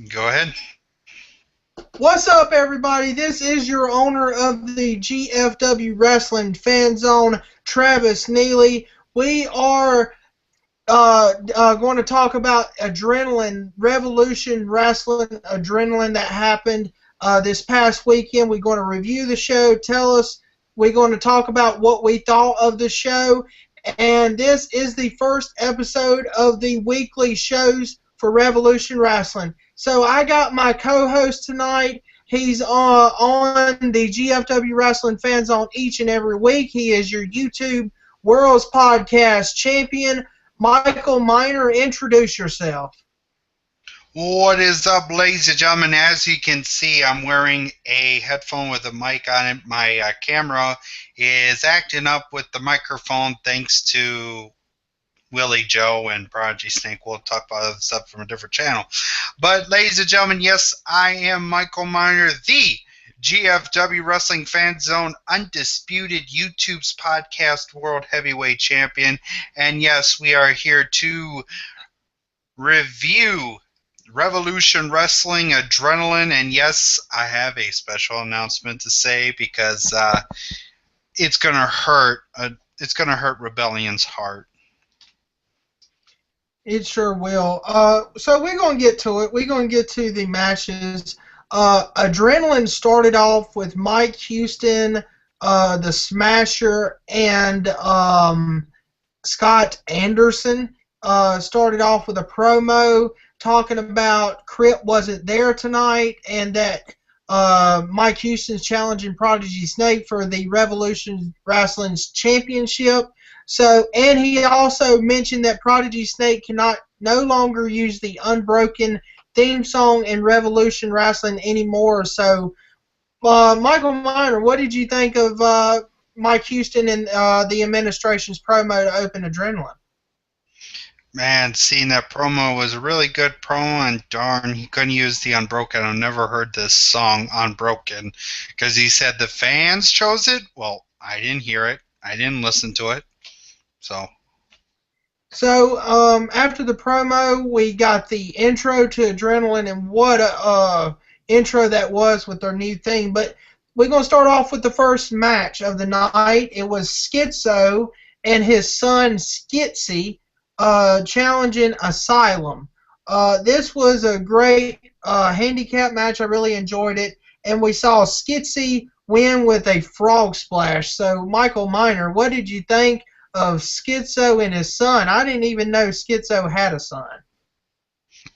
Go ahead. What's up, everybody? This is your owner of the GFW Wrestling Fan Zone, Travis Neely. We are going to talk about Adrenaline Revolution Wrestling Adrenaline that happened this past weekend. We're going to review the show, we're going to talk about what we thought of the show, and this is the first episode of the weekly shows for Revolution Wrestling. So I got my co-host tonight. He's on the GFW Wrestling Fan Zone each and every week. He is your YouTube World's Podcast champion, Michael Miner. Introduce yourself. What is up, ladies and gentlemen? As you can see, I'm wearing a headphone with a mic on it. My camera is acting up with the microphone thanks to Willie Joe and Prodigy Snake. We'll talk about other stuff from a different channel. But, ladies and gentlemen, yes, I am Michael Miner, the GFW Wrestling Fan Zone Undisputed YouTube's Podcast World Heavyweight Champion. And yes, we are here to review Revolution Wrestling Adrenaline, and yes, I have a special announcement to say because it's gonna hurt. It's gonna hurt Rebellion's heart. It sure will. So we're going to get to it. We're going to get to the matches. Adrenaline started off with Mike Houston, the Smasher, and Scott Anderson. Started off with a promo talking about Crip wasn't there tonight and that Mike Houston's challenging Prodigy Snake for the Revolution Wrestling's championship. So, and he also mentioned that Prodigy Snake cannot no longer use the Unbroken theme song in Revolution Wrestling anymore. So, Michael Miner, what did you think of Mike Houston and the administration's promo to open Adrenaline? Man, seeing that promo was a really good promo, and darn, he couldn't use the Unbroken. I've never heard this song Unbroken because he said the fans chose it. Well, I didn't hear it. I didn't listen to it. So. So, after the promo, we got the intro to Adrenaline, and what a intro that was with their new theme. But we're going to start off with the first match of the night. It was Schizo and his son Skitsy challenging Asylum. This was a great handicap match. I really enjoyed it. And we saw Skitsy win with a frog splash. So, Michael Miner, what did you think of Schizo and his son? I didn't even know Schizo had a son.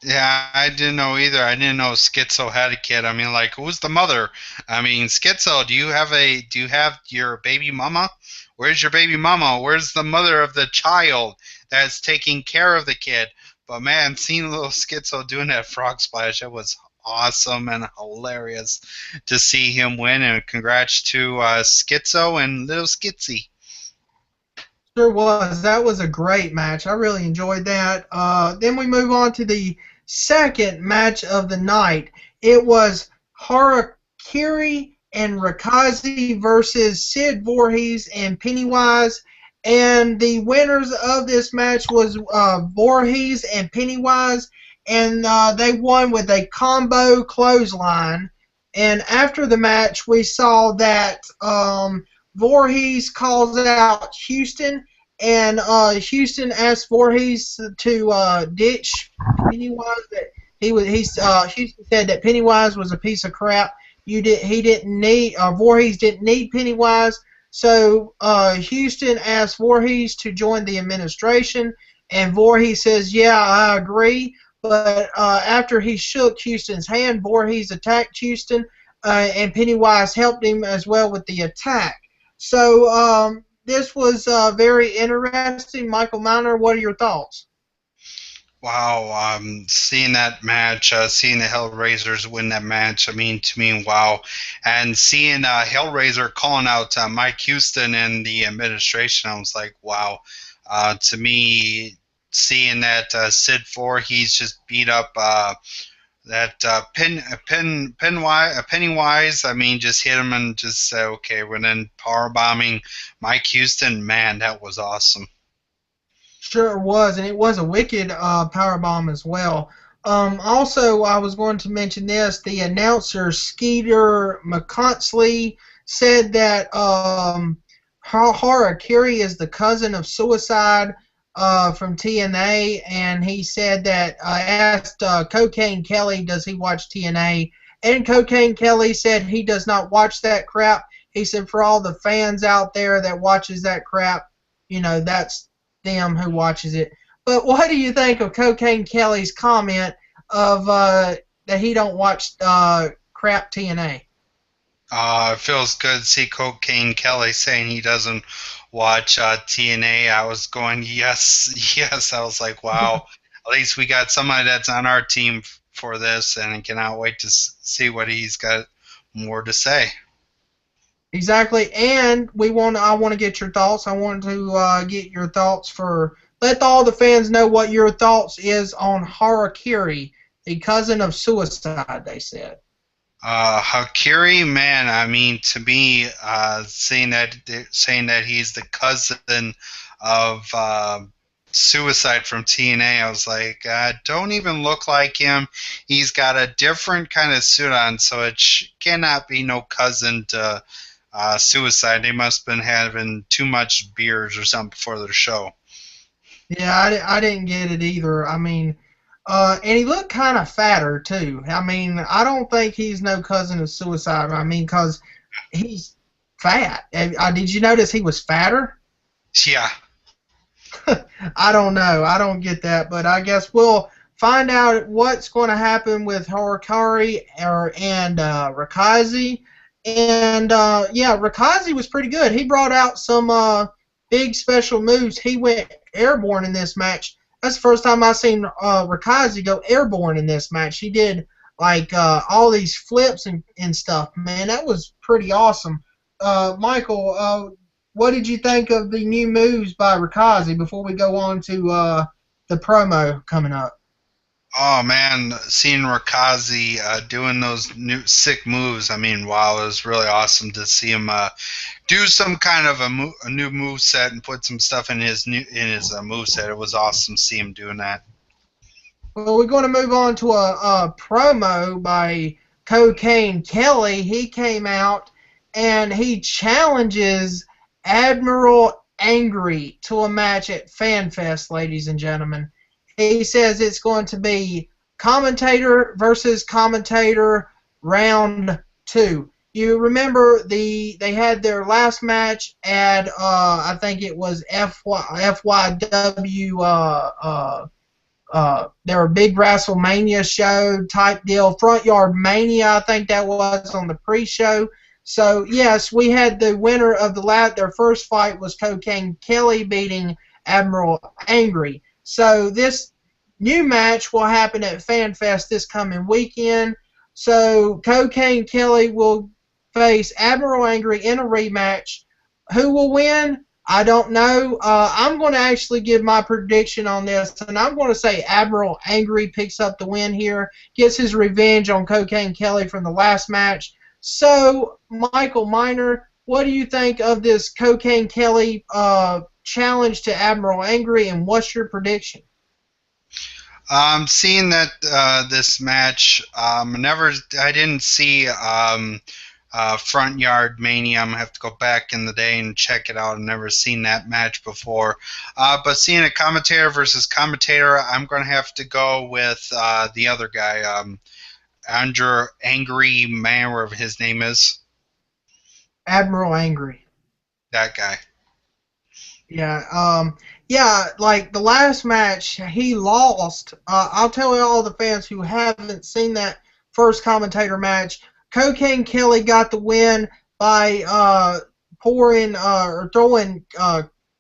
Yeah, I didn't know either. I didn't know Schizo had a kid. I mean, like, who's the mother? I mean, Schizo, do you have your baby mama? Where's your baby mama? Where's the mother of the child that's taking care of the kid? But man, seeing little Schizo doing that frog splash, it was awesome and hilarious to see him win. And congrats to Schizo and little Skitsy. Sure was. That was a great match. I really enjoyed that. Then we move on to the second match of the night. It was Harakiri and Rikazi versus Sid Voorhees and Pennywise. And the winners of this match was Voorhees and Pennywise. And they won with a combo clothesline. And after the match, we saw that Voorhees calls out Houston, and Houston asked Voorhees to ditch Pennywise. That Houston said that Pennywise was a piece of crap. He didn't need Voorhees didn't need Pennywise. So Houston asked Voorhees to join the administration, and Voorhees says, "Yeah, I agree." But after he shook Houston's hand, Voorhees attacked Houston, and Pennywise helped him as well with the attack. So this was very interesting. Michael Miner, what are your thoughts? Wow, seeing that match, seeing the Hellraisers win that match, I mean, to me, wow. And seeing Hellraiser calling out Mike Houston and the administration, I was like, wow. To me, seeing that Sid Voorhees just beat up that Pennywise, I mean, just hit him and just say, okay, we're then power bombing Mike Houston. Man, that was awesome. Sure it was, and it was a wicked power bomb as well. Also, I was going to mention this. The announcer, Skeeter McConsley, said that Harakiri is the cousin of Suicide from TNA, and he said that I asked Cocaine Kelly, does he watch TNA? And Cocaine Kelly said he does not watch that crap. He said for all the fans out there that watches that crap, that's them who watches it. But what do you think of Cocaine Kelly's comment of that he don't watch crap TNA? It feels good to see Cocaine Kelly saying he doesn't watch TNA. I was going, yes, yes. I was like, wow, at least we got somebody that's on our team for this, and I cannot wait to see what he's got more to say. Exactly, and I want to get your thoughts. I want to get your thoughts for let all the fans know what your thoughts is on Harakiri, the cousin of Suicide. They said. Hakiri, man, I mean, to me, saying that he's the cousin of Suicide from TNA, I was like, don't even look like him. He's got a different kind of suit on, so it cannot be no cousin to Suicide. They must have been having too much beers or something before their show. Yeah, I didn't get it either. I mean, and he looked kind of fatter too. I mean, I don't think he's no cousin of Suicide. I mean, because he's fat. Did you notice he was fatter? Yeah. I don't know. I don't get that, but I guess we'll find out what's going to happen with Horikari and Rikazi. And yeah, Rikazi was pretty good. He brought out some big special moves. He went airborne in this match. That's the first time I've seen Rikazi go airborne in this match. He did like all these flips and stuff. Man, that was pretty awesome. Michael, what did you think of the new moves by Rikazi before we go on to the promo coming up? Oh man, seeing Rikazi doing those new sick moves, I mean, wow, it was really awesome to see him do some kind of a new move set and put some stuff in his move set. It was awesome to see him doing that. Well, we're going to move on to a promo by Cocaine Kelly. He came out and he challenges Admiral Angry to a match at FanFest, ladies and gentlemen. He says it's going to be commentator versus commentator round 2. You remember they had their last match at I think it was FYW their big WrestleMania show type deal, Front Yard Mania, I think that was on the pre-show. So yes, we had the winner of their first fight was Cocaine Kelly beating Admiral Angry. So this new match will happen at FanFest this coming weekend. So Cocaine Kelly will face Admiral Angry in a rematch. Who will win? I don't know. I'm going to actually give my prediction on this, and I'm going to say Admiral Angry picks up the win here, gets his revenge on Cocaine Kelly from the last match. So, Michael Miner, what do you think of this Cocaine Kelly challenge to Admiral Angry, and what's your prediction? Seeing that this match, I didn't see Front Yard Mania. I'm gonna have to go back in the day and check it out. I've never seen that match before. But seeing a commentator versus commentator, I'm gonna have to go with the other guy, Andrew Angry Man, whatever his name is. Admiral Angry. That guy. Yeah, like the last match, he lost. I'll tell all the fans who haven't seen that first commentator match, Cocaine Kelly got the win by pouring or throwing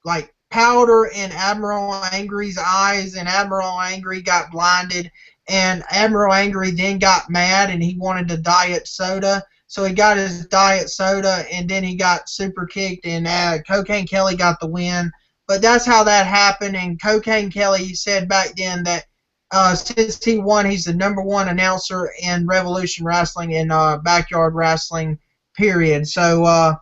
like powder in Admiral Angry's eyes, and Admiral Angry got blinded, and Admiral Angry then got mad and he wanted a diet soda. So he got his diet soda, and then he got super kicked, and Cocaine Kelly got the win. But that's how that happened, and Cocaine Kelly said back then that since he won, he's the #1 announcer in Revolution Wrestling and Backyard Wrestling, period. So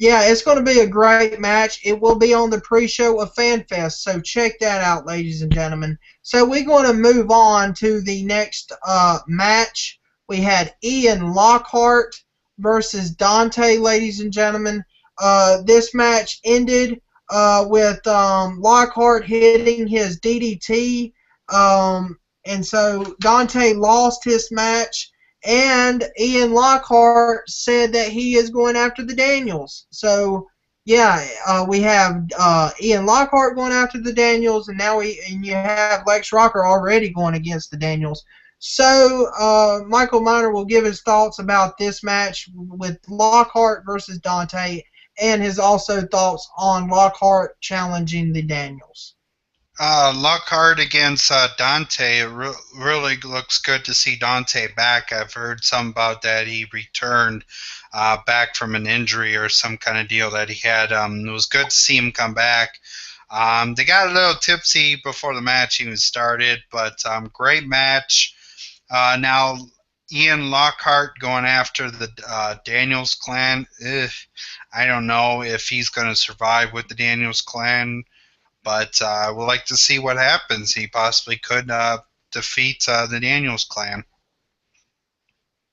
Yeah, it's going to be a great match. It will be on the pre-show of FanFest, so check that out, ladies and gentlemen. So we're going to move on to the next match. We had Ian Lockhart versus Dante, ladies and gentlemen. This match ended with Lockhart hitting his DDT, and so Dante lost his match. And Ian Lockhart said that he is going after the Daniels. So, yeah, we have Ian Lockhart going after the Daniels, and now you have Lex Rocker already going against the Daniels. So, Michael Miner will give his thoughts about this match with Lockhart versus Dante, and his also thoughts on Lockhart challenging the Daniels. Lockhart against Dante. It really looks good to see Dante back. I've heard some about that he returned back from an injury or some kind of deal that he had. It was good to see him come back. They got a little tipsy before the match even started, but great match. Now, Ian Lockhart going after the Daniels clan. I don't know if he's going to survive with the Daniels clan, but we'll like to see what happens. He possibly could defeat the Daniels clan.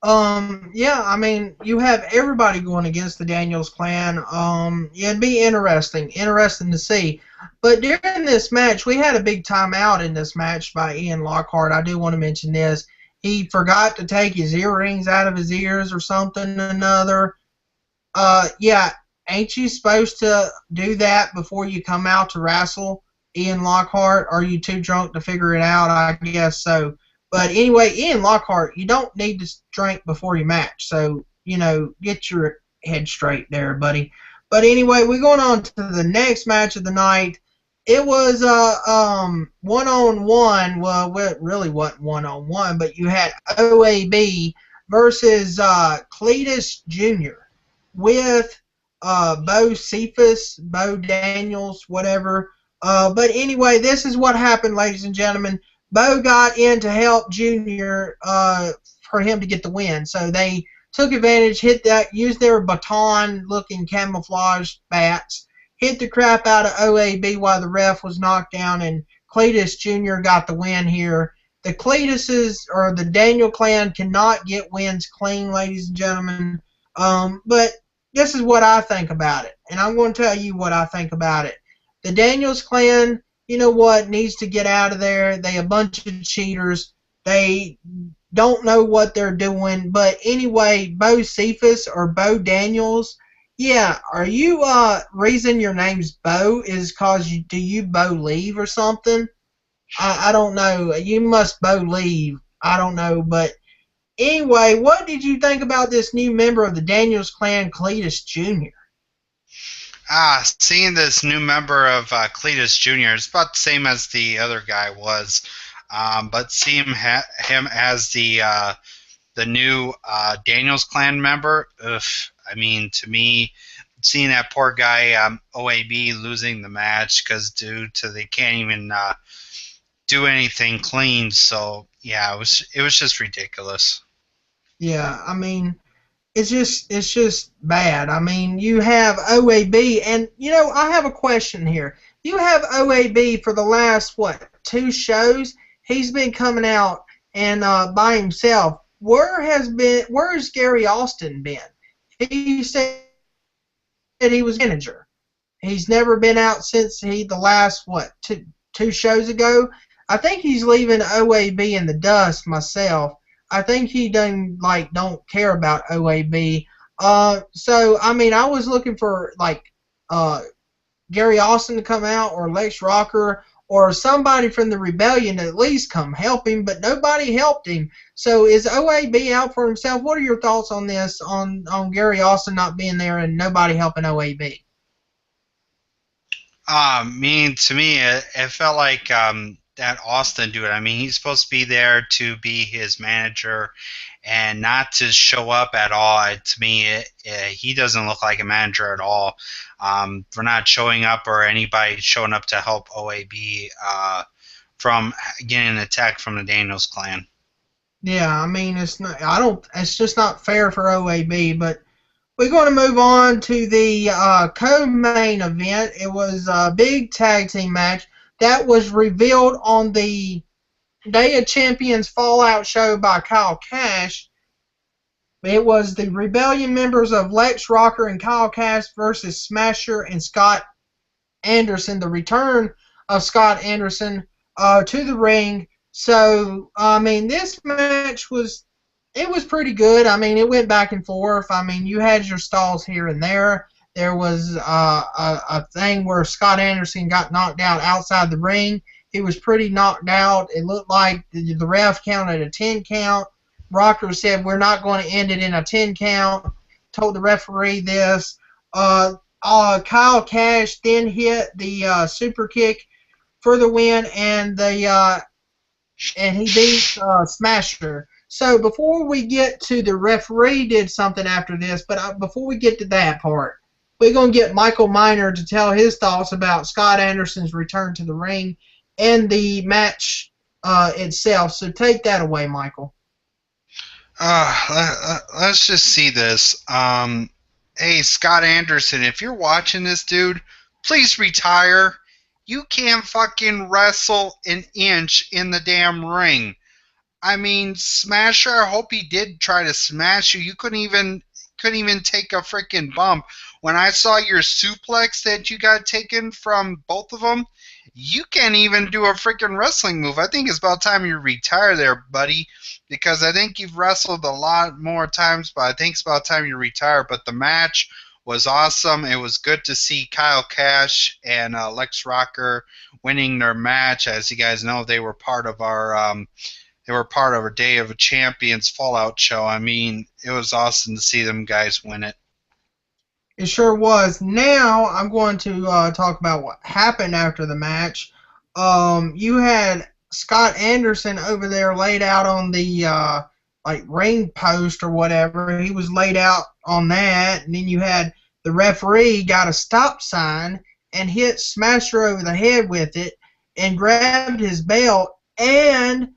Yeah, I mean, you have everybody going against the Daniels clan. Yeah, it'd be interesting to see. But during this match, we had a big timeout in this match by Ian Lockhart. I do want to mention this. He forgot to take his earrings out of his ears or something or another. Yeah, ain't you supposed to do that before you come out to wrestle, Ian Lockhart? Are you too drunk to figure it out? I guess so. But anyway, Ian Lockhart, you don't need to drink before you match. So, get your head straight there, buddy. But anyway, we're going on to the next match of the night. It was one-on-one. Well, it really wasn't one-on-one, but you had OAB versus Cletus Jr. with Bo Cephas, Bo Daniels, whatever. But anyway, this is what happened, ladies and gentlemen. Bo got in to help Junior for him to get the win. So they took advantage, used their baton-looking camouflage bats, hit the crap out of OAB while the ref was knocked down, and Cletus Jr. got the win here. The Cletuses, or the Daniel clan, cannot get wins clean, ladies and gentlemen. But this is what I think about it, and I'm going to tell you what I think about it. The Daniels clan, you know what, needs to get out of there. They a bunch of cheaters. They don't know what they're doing. But anyway, Bo Cephas or Bo Daniels, yeah, are you reason your name's Bo is cause do you Bo leave or something? I don't know. You must Bo leave. I don't know, but anyway, what did you think about this new member of the Daniels clan, Cletus Jr.? Seeing this new member of Cletus Jr. is about the same as the other guy was, but seeing him as the new Daniels clan member, I mean, to me, seeing that poor guy OAB losing the match because due to they can't even do anything clean, so yeah, it was just ridiculous. Yeah, I mean, it's just bad. I mean, you have OAB, and I have a question here. You have OAB for the last two shows. He's been coming out and by himself. Where's Gary Austin been? He said he was manager. He's never been out since the last two shows ago. I think he's leaving OAB in the dust myself. I think he don't care about OAB. So I mean, I was looking for Gary Austin to come out, or Lex Rocker, or somebody from the Rebellion to at least come help him, but nobody helped him. So is OAB out for himself? What are your thoughts on this, on Gary Austin not being there and nobody helping OAB? To me, it felt like that Austin dude. I mean, he's supposed to be there to be his manager and not to show up at all. To me, he doesn't look like a manager at all. For not showing up or anybody showing up to help OAB from getting an attack from the Daniels clan. Yeah, I mean, it's not. I don't. It's just not fair for OAB. But We're going to move on to the co-main event. It was a big tag team match that was revealed on the Day of Champions Fallout show by Kyle Cash. It was the Rebellion members of Lex Rocker and Kyle Cash versus Smasher and Scott Anderson. The return of Scott Anderson to the ring. So, I mean, this match was pretty good. I mean, it went back and forth. I mean, you had your stalls here and there. There was a thing where Scott Anderson got knocked out outside the ring. He was pretty knocked out. It looked like the ref counted a 10 count. Rocker said, "We're not going to end it in a 10 count." Told the referee this. Kyle Cash then hit the super kick for the win, and he beat Smasher. So before we get to the referee did something after this, but before we get to that part, we're going to get Michael Miner to tell his thoughts about Scott Anderson's return to the ring and the match itself. So take that away, Michael. Let's just see this. Hey, Scott Anderson, if you're watching this, dude, please retire. You can't fucking wrestle an inch in the damn ring. I mean, Smasher, I hope he did try to smash you. You couldn't even take a freaking bump. When I saw your suplex that you got taken from both of them, you can't even do a freaking wrestling move. I think it's about time you retire there, buddy, because I think you've wrestled a lot more times, but I think it's about time you retire. But the match was awesome. It was good to see Kyle Cash and Lex Rocker winning their match. As you guys know, they were part of our Day of Champions Fallout show. I mean, it was awesome to see them guys win it. It sure was. Now I'm going to talk about what happened after the match. You had Scott Anderson over there laid out on the ring post or whatever. He was laid out on that, and then you had the referee got a stop sign and hit Smasher over the head with it and grabbed his belt, and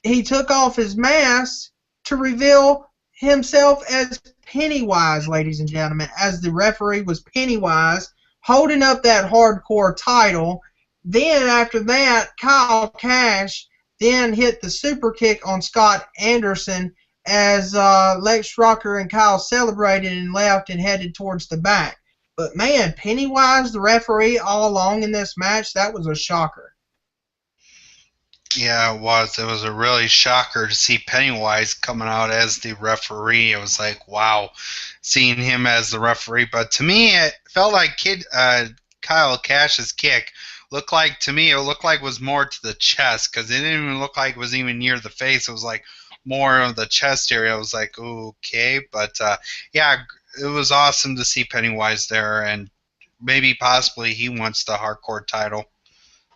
he took off his mask to reveal himself as Pennywise, ladies and gentlemen, as the referee was Pennywise, holding up that hardcore title. Then after that, Kyle Cash then hit the super kick on Scott Anderson as Lex Rocker and Kyle celebrated and left and headed towards the back. But man, Pennywise, the referee all along in this match, that was a shocker. Yeah, it was. It was a really shocker to see Pennywise coming out as the referee. It was like, wow, seeing him as the referee. But to me, it felt like Kyle Cash's kick looked like it was more to the chest, because it didn't even look like it was even near the face. It was like more of the chest area. I was like, okay. But yeah, it was awesome to see Pennywise there, and maybe possibly he wants the hardcore title.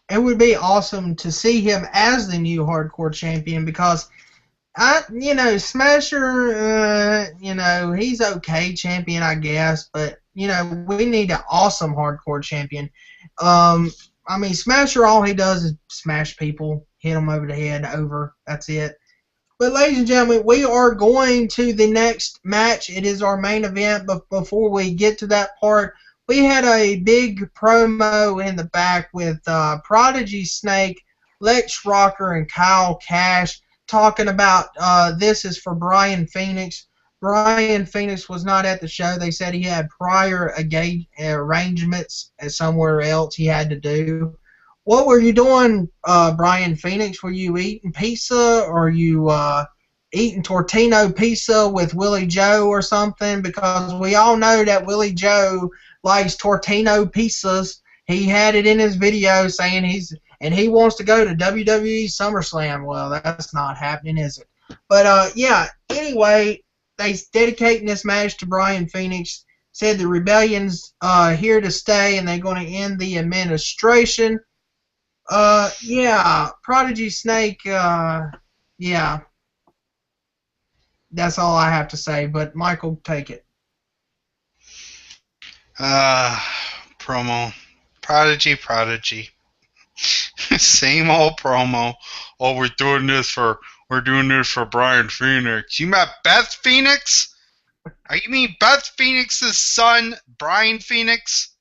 It would be awesome to see him as the new hardcore champion, because Smasher, he's okay champion, I guess, but we need an awesome hardcore champion. I mean, Smasher, all he does is smash people, hit them over the head, over. That's it. But ladies and gentlemen, we are going to the next match. It is our main event, but before we get to that part, we had a big promo in the back with Prodigy Snake, Lex Rocker, and Kyle Cash talking about this is for Brian Phoenix. Brian Phoenix was not at the show. They said he had prior arrangements somewhere else he had to do. What were you doing, Brian Phoenix? Were you eating pizza, or you eating Tortino pizza with Willie Joe or something? Because we all know that Willie Joe likes Tortino pizzas. He had it in his video saying he wants to go to WWE SummerSlam. Well, that's not happening, is it? But yeah, anyway, they dedicating this match to Brian Phoenix. Said the Rebellion's here to stay, and they're going to end the administration. Yeah, Prodigy Snake, yeah. That's all I have to say, but Michael, take it. Promo. Prodigy. Same old promo. Oh, we're doing this for Brian Phoenix. You met Beth Phoenix? Are you mean Beth Phoenix's son, Brian Phoenix?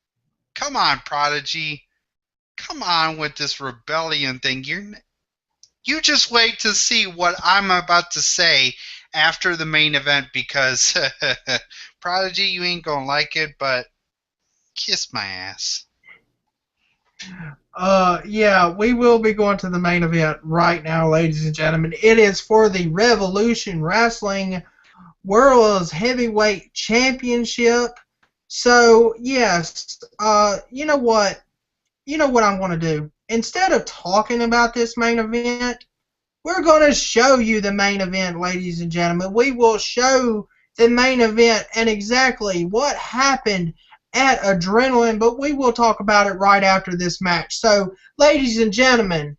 Come on, Prodigy. Come on with this rebellion thing. You just wait to see what I'm about to say after the main event because Prodigy, you ain't gonna like it, but kiss my ass. Yeah, we will be going to the main event right now, ladies and gentlemen. It is for the Revolution Wrestling World's Heavyweight Championship. So, yes, you know what? You know what I'm going to do? Instead of talking about this main event, we're going to show you the main event, ladies and gentlemen. We will show the main event and exactly what happened at Adrenaline, but we will talk about it right after this match. So, ladies and gentlemen,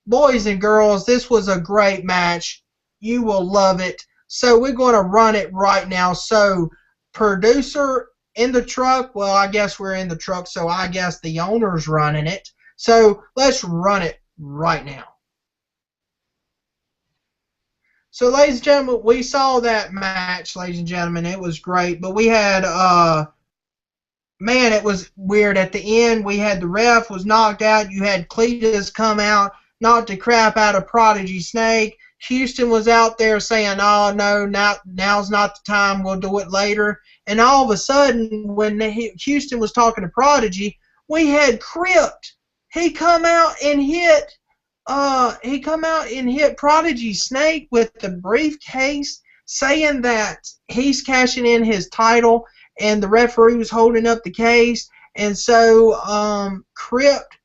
boys and girls, this was a great match. You will love it. So, we're going to run it right now. So, producer in the truck, well, I guess we're in the truck, so I guess the owner's running it. So, let's run it right now. So, ladies and gentlemen, we saw that match, ladies and gentlemen. It was great, but we had, man, it was weird. At the end, we had the ref was knocked out. You had Cletus come out, knock the crap out of Prodigy Snake. Houston was out there saying, "Oh no, now's not the time. We'll do it later." And all of a sudden, when Houston was talking to Prodigy, we had Crypt. He come out and hit Prodigy Snake with the briefcase, saying that he's cashing in his title, and the referee was holding up the case, and so Crypt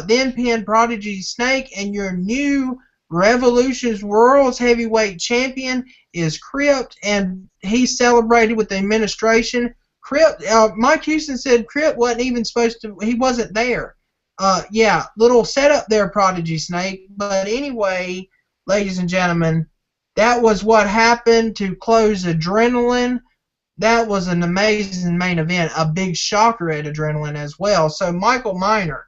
then pinned Prodigy Snake, and your new Revolution's World's Heavyweight Champion is Crypt, and he celebrated with the administration. Crypt, Mike Houston said Crypt wasn't even supposed to. He wasn't there. Yeah, little setup there, Prodigy Snake. But anyway, ladies and gentlemen, that was what happened to close Adrenaline. That was an amazing main event, a big shocker at Adrenaline as well. So, Michael Miner,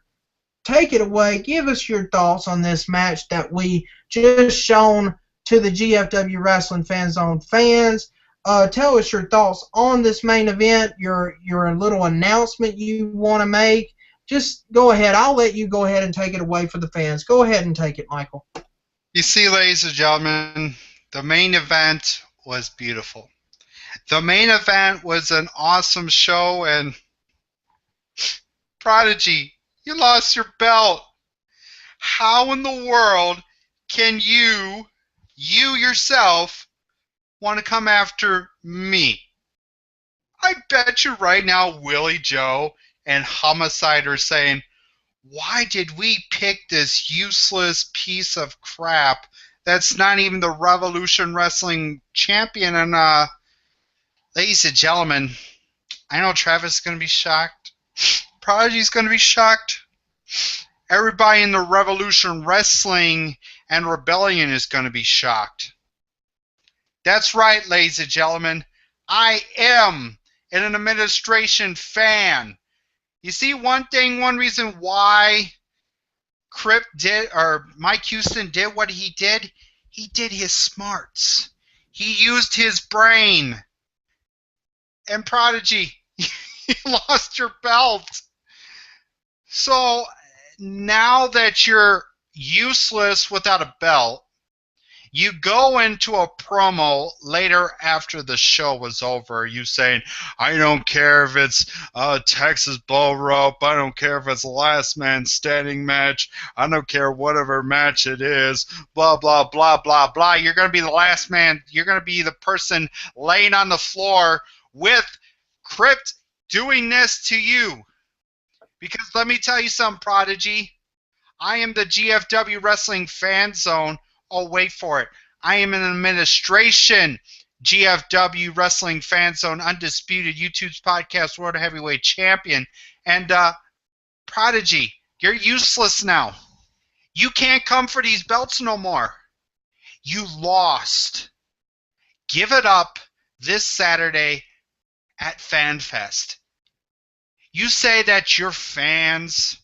take it away. Give us your thoughts on this match that we just shown to the GFW Wrestling Fan Zone fans. Tell us your thoughts on this main event, your little announcement you want to make. Just go ahead. I'll let you go ahead and take it away for the fans. Go ahead and take it, Michael. You see, ladies and gentlemen, the main event was beautiful. The main event was an awesome show, and Prodigy, you lost your belt. How in the world can you yourself, want to come after me? I bet you right now Willie Joe and Homicide are saying, why did we pick this useless piece of crap that's not even the Revolution Wrestling champion? And ladies and gentlemen, I know Travis is going to be shocked. Prodigy's going to be shocked. Everybody in the Revolution Wrestling and Rebellion is going to be shocked. That's right, ladies and gentlemen. I am an administration fan. You see, one reason why Crypt did, or Mike Houston did what he did his smarts. He used his brain. And Prodigy, you lost your belt. So now that you're useless without a belt, you go into a promo later after the show was over, you saying, I don't care if it's Texas Bull Rope, I don't care if it's a last man standing match, I don't care whatever match it is, blah, blah, blah, blah, blah. You're going to be the last man, you're going to be the person laying on the floor with Crypt doing this to you. Because let me tell you something, Prodigy. I am the GFW Wrestling Fan Zone. Oh, wait for it. I am an administration GFW Wrestling Fan Zone Undisputed YouTube's podcast World Heavyweight Champion. And Prodigy, you're useless now. You can't come for these belts no more. You lost. Give it up this Saturday at FanFest. You say that your fans,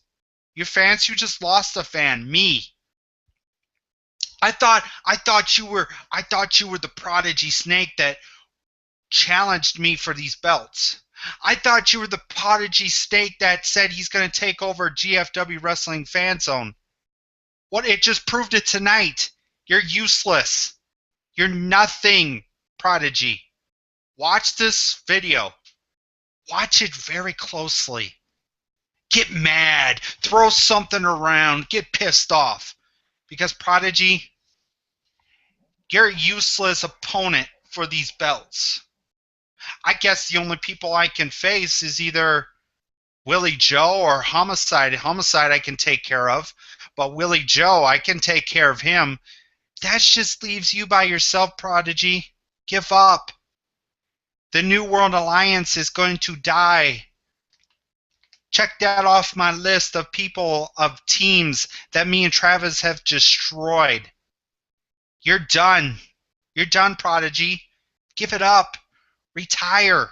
you just lost a fan, me. I thought you were the Prodigy Snake that challenged me for these belts. I thought you were the Prodigy Snake that said he's going to take over GFW Wrestling Fan Zone. What? It just proved it tonight. You're useless. You're nothing, Prodigy. Watch this video. Watch it very closely. Get mad. Throw something around. Get pissed off. Because, Prodigy, you're a useless opponent for these belts. I guess the only people I can face is either Willie Joe or Homicide. Homicide I can take care of, but Willie Joe, I can take care of him. That just leaves you by yourself, Prodigy. Give up. The New World Alliance is going to die. Check that off my list of people, of teams that me and Travis have destroyed. You're done. You're done, Prodigy. Give it up. Retire.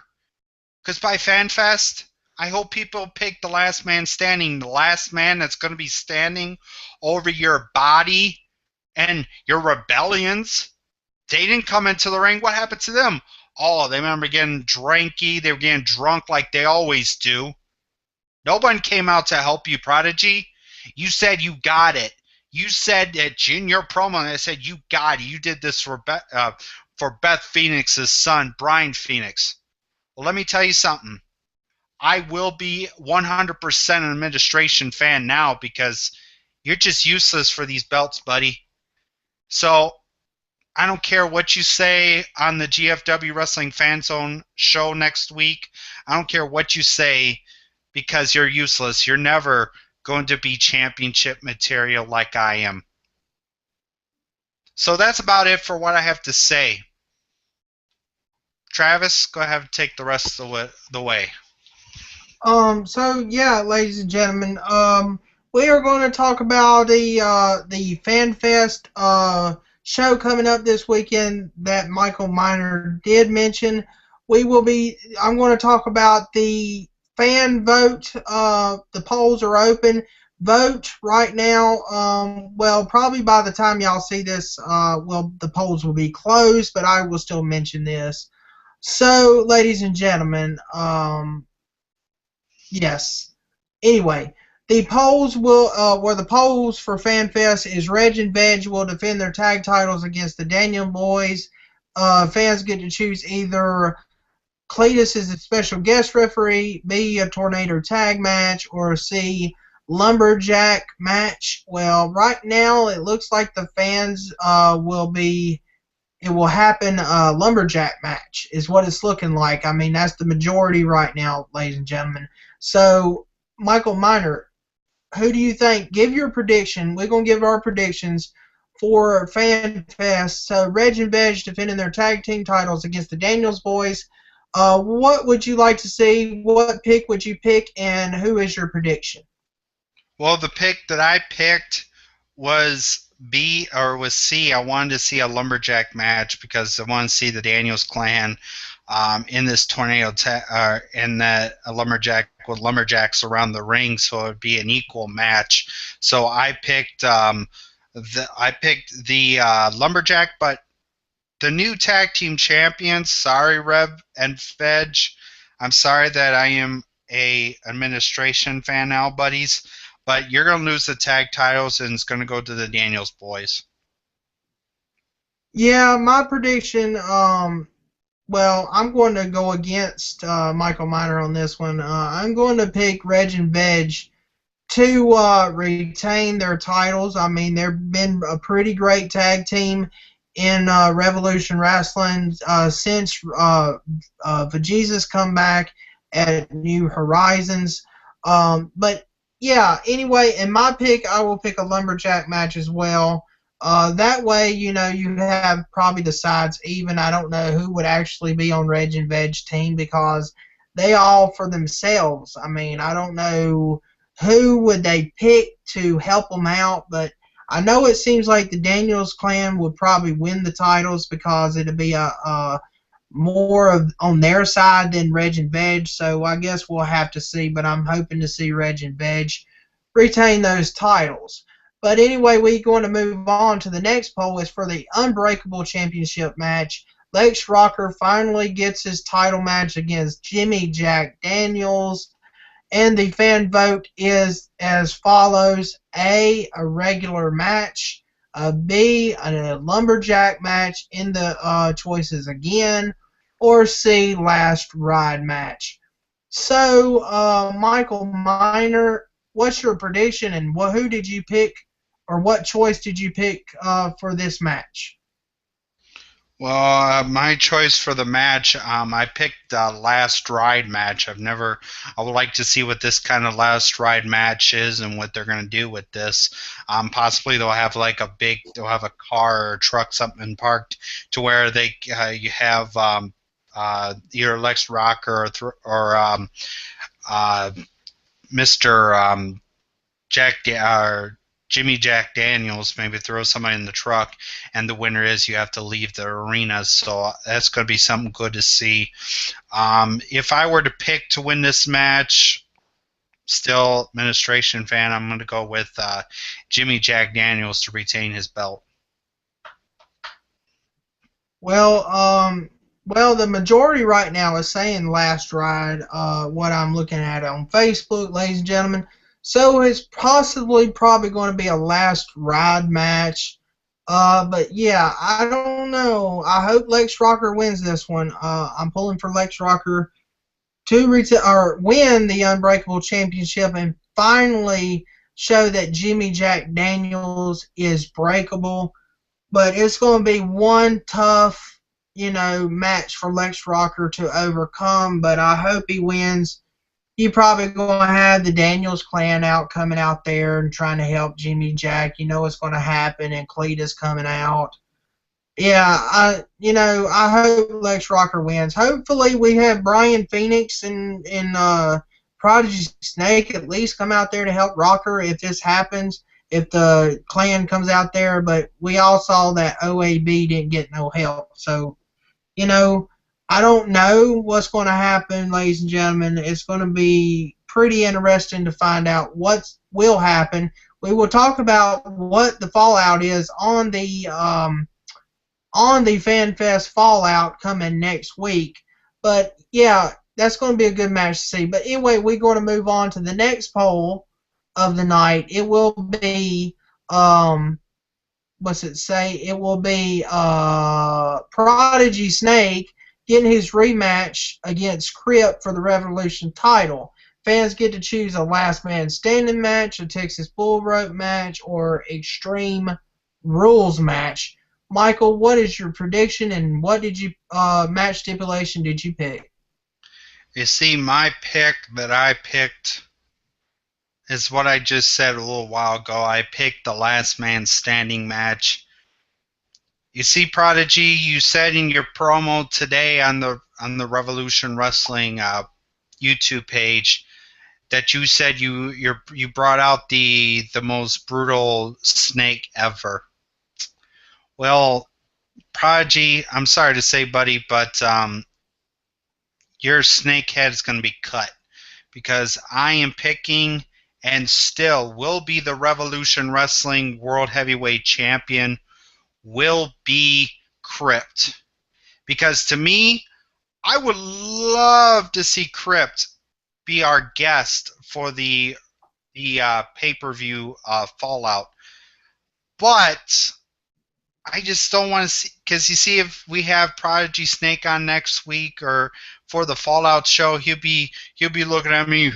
Because by FanFest, I hope people pick the last man standing, the last man that's going to be standing over your body and your rebellions. They didn't come into the ring. What happened to them? Oh, they remember getting dranky. They were getting drunk like they always do. No one came out to help you, Prodigy. You said you got it. You said that in your promo, I said you got it. You did this for Beth Phoenix's son, Brian Phoenix. Well, let me tell you something. I will be 100% an administration fan now because you're just useless for these belts, buddy. So I don't care what you say on the GFW Wrestling Fan Zone show next week. I don't care what you say because you're useless. You're never going to be championship material like I am. So that's about it for what I have to say. Travis, go ahead and take the rest of the way. So yeah, ladies and gentlemen, we are going to talk about the FanFest show coming up this weekend that Michael Miner did mention. I'm going to talk about the fan vote. The polls are open. Vote right now. Well, probably by the time y'all see this, the polls will be closed, but I will still mention this. So, ladies and gentlemen, yes. Anyway, the polls where the polls for FanFest is Reg and Veg will defend their tag titles against the Daniel Boys. Fans get to choose either Cletus as a special guest referee, B, a tornado tag match, or C, lumberjack match. Well, right now it looks like the fans it will happen lumberjack match is what it's looking like. I mean, that's the majority right now, ladies and gentlemen. So, Michael Miner, who do you think? Give your prediction. We're going to give our predictions for FanFest. So, Reg and Veg defending their tag team titles against the Daniels Boys. What would you like to see? What pick would you pick, and who is your prediction? Well, the pick that I picked was C. I wanted to see a lumberjack match because I want to see the Daniels clan in this tornado in that a lumberjack with lumberjacks around the ring, so it would be an equal match. So I picked the lumberjack, but the new tag team champions. Sorry, Rev and Veg. I'm sorry that I am a administration fan now, buddies. But you're going to lose the tag titles, and it's going to go to the Daniels Boys. Yeah, my prediction, well, I'm going to go against Michael Miner on this one. I'm going to pick Reg and Veg to retain their titles. I mean, they've been a pretty great tag team in Revolution Wrestling since Vajesus come back at New Horizons. But yeah, anyway, in my pick, I will pick a lumberjack match as well. That way, you have probably the sides even. I don't know who would actually be on Reg and Veg team because they all for themselves. I mean, I don't know who would they pick to help them out, but I know it seems like the Daniels clan would probably win the titles because it'd be more of on their side than Reg and Veg, so I guess we'll have to see, but I'm hoping to see Reg and Veg retain those titles. But anyway, we're going to move on to the next poll. Is for the Unbreakable Championship match. Lex Rocker finally gets his title match against Jimmy Jack Daniels. And the fan vote is as follows: A regular match, B, a lumberjack match in the choices again, or C, last ride match. So, Michael Miner, what's your prediction, and who did you pick, or what choice did you pick for this match? Well, my choice for the match, I picked the last ride match. I would like to see what this kind of last ride match is and what they're going to do with this. Possibly they'll have a car or truck, something parked to where you have either Lex Rocker or uh, Mr. Or Jimmy Jack Daniels maybe throw somebody in the truck, and the winner is you have to leave the arena. So that's going to be something good to see. If I were to pick to win this match, still administration fan, I'm going to go with Jimmy Jack Daniels to retain his belt. Well, the majority right now is saying last ride. What I'm looking at on Facebook, ladies and gentlemen. So it's probably going to be a last ride match. But yeah, I don't know. I hope Lex Rocker wins this one. I'm pulling for Lex Rocker to win the Unbreakable Championship and finally show that Jimmy Jack Daniels is breakable. But it's going to be one tough, match for Lex Rocker to overcome. But I hope he wins. You're probably going to have the Daniels clan coming out there and trying to help Jimmy Jack. You know what's going to happen, and Cletus coming out. Yeah, I hope Lex Rocker wins. Hopefully, we have Brian Phoenix and Prodigy Snake at least come out there to help Rocker if this happens. If the clan comes out there, but we all saw that OAB didn't get no help. So, I don't know what's going to happen, ladies and gentlemen. It's going to be pretty interesting to find out what will happen. We will talk about what the fallout is on the FanFest Fallout coming next week. But yeah, that's going to be a good match to see. But anyway, we're going to move on to the next poll of the night. It will be what's it say? It will be Prodigy Snake getting his rematch against Crip for the Revolution title. Fans get to choose a last man standing match, a Texas Bull Rope match, or Extreme Rules match. Michael, what is your prediction, and what did you match stipulation did you pick? You see, my pick that I picked is what I just said a little while ago. I picked the last man standing match. You see, Prodigy, you said in your promo today on the Revolution Wrestling YouTube page that you said you brought out the most brutal snake ever. Well, Prodigy, I'm sorry to say, buddy, but your snake head is going to be cut because I am picking and still will be the Revolution Wrestling World Heavyweight Champion will be Crypt. Because to me, I would love to see Crypt be our guest for the pay-per-view Fallout. But I just don't want to see, because you see, if we have Prodigy Snake on next week or for the Fallout show, he'll be looking at me.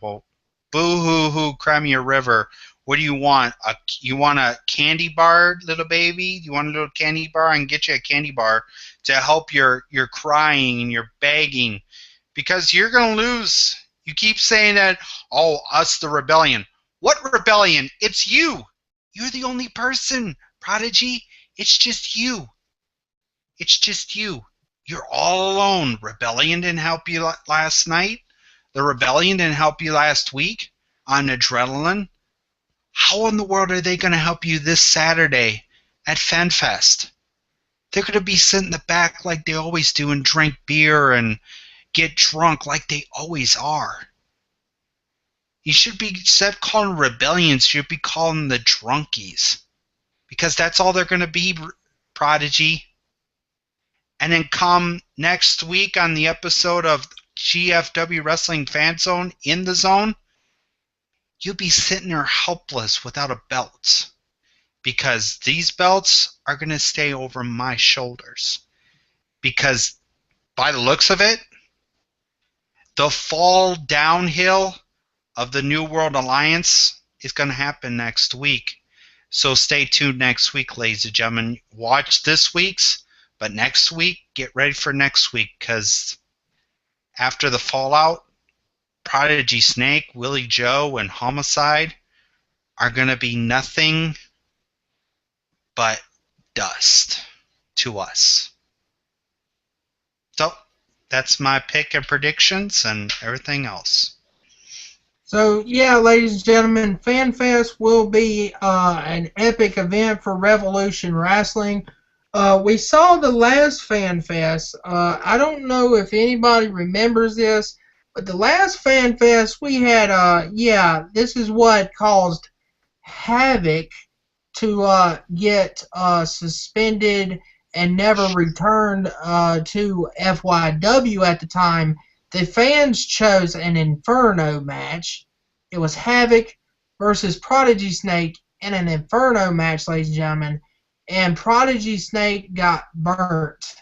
Well, boo hoo hoo, cry me a river. What do you want? You want a candy bar, little baby? You want a little candy bar? I can get you a candy bar to help your crying and your begging, because you're gonna lose. You keep saying that. Oh, us, the rebellion. What rebellion? It's you. You're the only person, Prodigy. It's just you. It's just you. You're all alone. Rebellion didn't help you last night. The Rebellion didn't help you last week on Adrenaline. How in the world are they going to help you this Saturday at FanFest? They're going to be sitting in the back like they always do and drink beer and get drunk like they always are. You should be, instead of calling rebellions, you should be calling the drunkies. Because that's all they're going to be, Prodigy. and then come next week on the episode of GFW Wrestling Fan Zone in the Zone, you'll be sitting there helpless without a belt, because these belts are going to stay over my shoulders. Because by the looks of it, the fall downhill of the New World Alliance is going to happen next week. So stay tuned next week, ladies and gentlemen. Watch this week's, but next week, get ready for next week, because after the fallout, Prodigy Snake, Willie Joe, and Homicide are going to be nothing but dust to us. So that's my pick and predictions and everything else. So, yeah, ladies and gentlemen, FanFest will be an epic event for Revolution Wrestling. We saw the last FanFest. I don't know if anybody remembers this, but the last FanFest we had, this is what caused Havoc to get suspended and never returned to FYW at the time. The fans chose an Inferno match. It was Havoc versus Prodigy Snake in an Inferno match, ladies and gentlemen. And Prodigy Snake got burnt.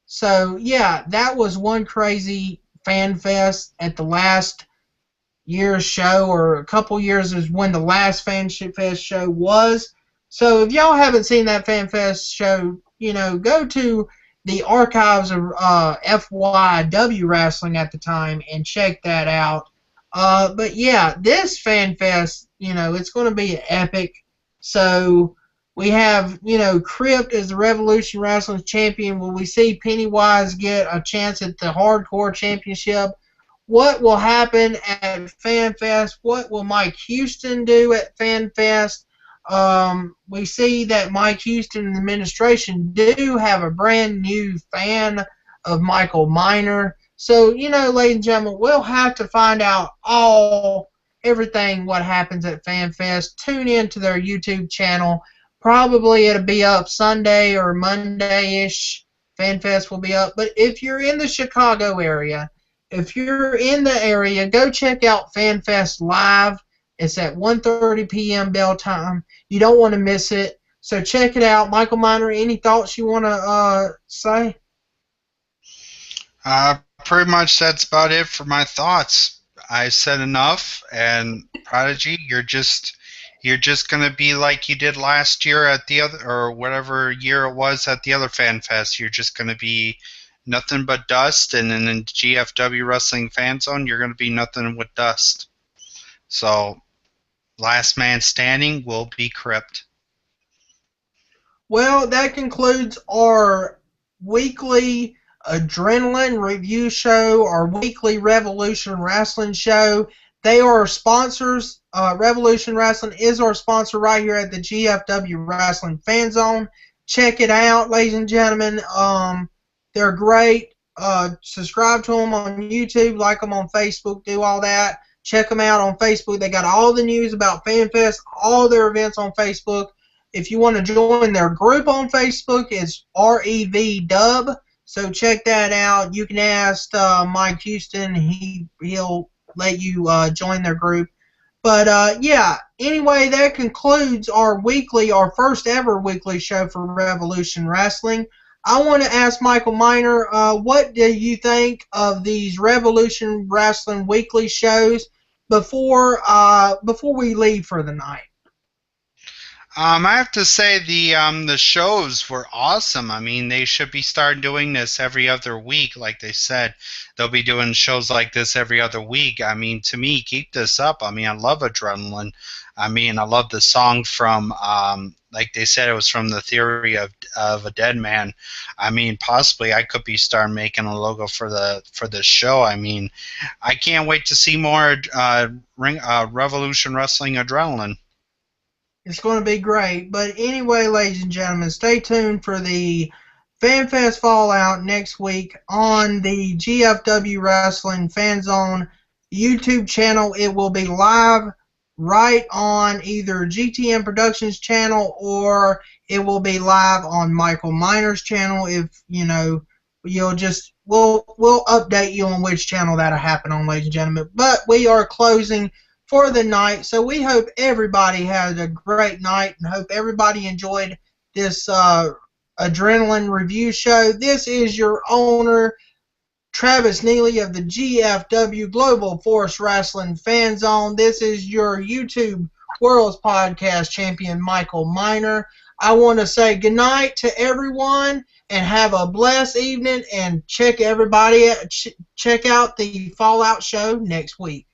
So, yeah, that was one crazy fan fest at the last year's show, or a couple years is when the last fan fest show was. So, if y'all haven't seen that fan fest show, go to the archives of FYW Wrestling at the time and check that out. But yeah, this fan fest, it's going to be epic. So we have, Crypt as the Revolution Wrestling champion. Will we see Pennywise get a chance at the Hardcore Championship? What will happen at FanFest? What will Mike Houston do at FanFest? We see that Mike Houston and the administration do have a brand new fan of Michael Miner. So, ladies and gentlemen, we'll have to find out everything what happens at FanFest. Tune in to their YouTube channel. Probably it'll be up Sunday or Monday-ish. FanFest will be up. But if you're in the Chicago area, go check out FanFest Live. It's at 1:30 p.m. bell time. You don't want to miss it. So check it out. Michael Miner, any thoughts you want to say? Pretty much that's about it for my thoughts. I said enough. And Prodigy, you're just gonna be like you did last year at the other, or whatever year it was at the other Fan Fest. You're just gonna be nothing but dust, and then in GFW Wrestling Fan Zone, you're gonna be nothing but dust. So, last man standing will be Crypt. Well, that concludes our weekly Adrenaline review show, our weekly Revolution Wrestling show. They are our sponsors. Revolution Wrestling is our sponsor right here at the GFW Wrestling Fan Zone. Check it out, ladies and gentlemen. They're great. Subscribe to them on YouTube, like them on Facebook, do all that. Check them out on Facebook. They got all the news about FanFest, all their events on Facebook. If you want to join their group on Facebook, it's REV Dub. So check that out. You can ask Mike Houston. He'll let you join their group. But yeah, anyway, that concludes our first ever weekly show for Revolution Wrestling. I want to ask Michael Miner, what do you think of these Revolution Wrestling weekly shows before we leave for the night? I have to say the shows were awesome. I mean, they should be starting doing this every other week, like they said. They'll be doing shows like this every other week. I mean, to me, keep this up. I mean, I love Adrenaline. I mean, I love the song from, like they said, it was from The Theory of a Dead Man. I mean, possibly I could be starting making a logo for the show. I mean, I can't wait to see more Revolution Wrestling Adrenaline. It's going to be great. But anyway, ladies and gentlemen, stay tuned for the FanFest Fallout next week on the GFW Wrestling Fan Zone YouTube channel. It will be live right on either GTM Productions channel, or it will be live on Michael Miner's channel if, we'll update you on which channel that'll happen on, ladies and gentlemen. But we are closing for the night, so we hope everybody had a great night and hope everybody enjoyed this adrenaline review show. This is your owner, Travis Neely of the GFW Global Force Wrestling Fan Zone. This is your YouTube World's Podcast Champion, Michael Miner. I want to say goodnight to everyone and have a blessed evening, and check out the Fallout show next week.